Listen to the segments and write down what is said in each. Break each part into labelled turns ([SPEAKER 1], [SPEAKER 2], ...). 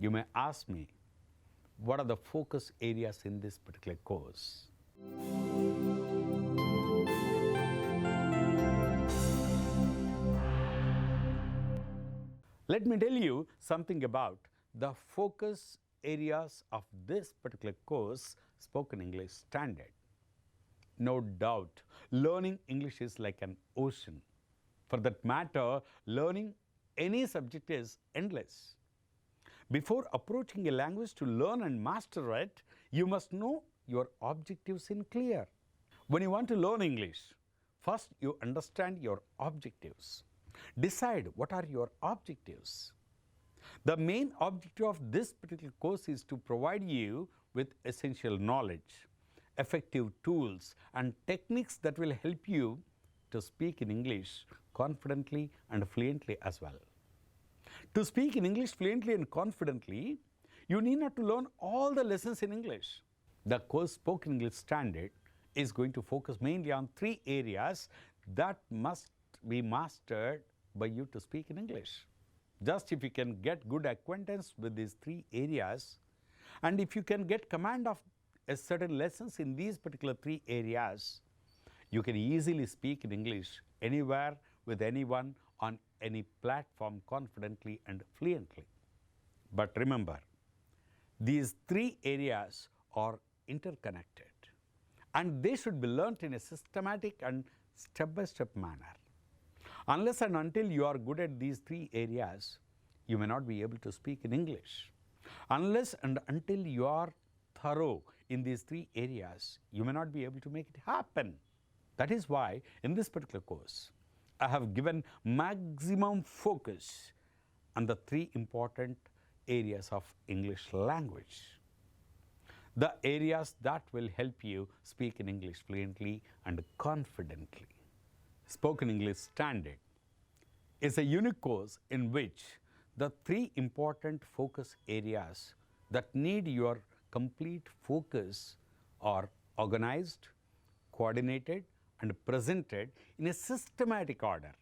[SPEAKER 1] You may ask me, what are the focus areas in this particular course? Let me tell you something about the focus areas of this particular course, Spoken English Standard. No doubt, learning English is like an ocean. For that matter, learning any subject is endless. Before approaching a language to learn and master it, you must know your objectives in clear. When you want to learn English, first you understand your objectives. Decide what are your objectives. The main objective of this particular course is to provide you with essential knowledge, effective tools, and techniques that will help you to speak in English confidently and fluently as well. To speak in English fluently and confidently, you need not to learn all the lessons in English. The course Spoken English Standard is going to focus mainly on 3 areas that must be mastered by you to speak in English. Just if you can get good acquaintance with these 3 areas, and if you can get command of a certain lessons in these particular 3 areas, you can easily speak in English anywhere with anyone on any platform confidently and fluently. But remember, these 3 areas are interconnected, and they should be learnt in a systematic and step-by-step manner. Unless and until you are good at these 3 areas, you may not be able to speak in English. Unless and until you are thorough in these 3 areas, you may not be able to make it happen. That is why in this particular course, I have given maximum focus on the 3 important areas of English language. The areas that will help you speak in English fluently and confidently. Spoken English Standard is a unique course in which the 3 important focus areas that need your complete focus are organized, coordinated, and presented in a systematic order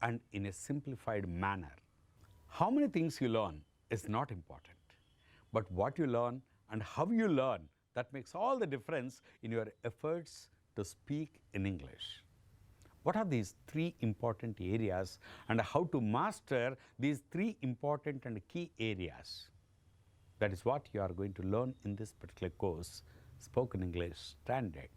[SPEAKER 1] and in a simplified manner. How many things you learn is not important, but what you learn and how you learn, that makes all the difference in your efforts to speak in English. What are these 3 important areas and how to master these 3 important and key areas? That is what you are going to learn in this particular course, Spoken English Standard.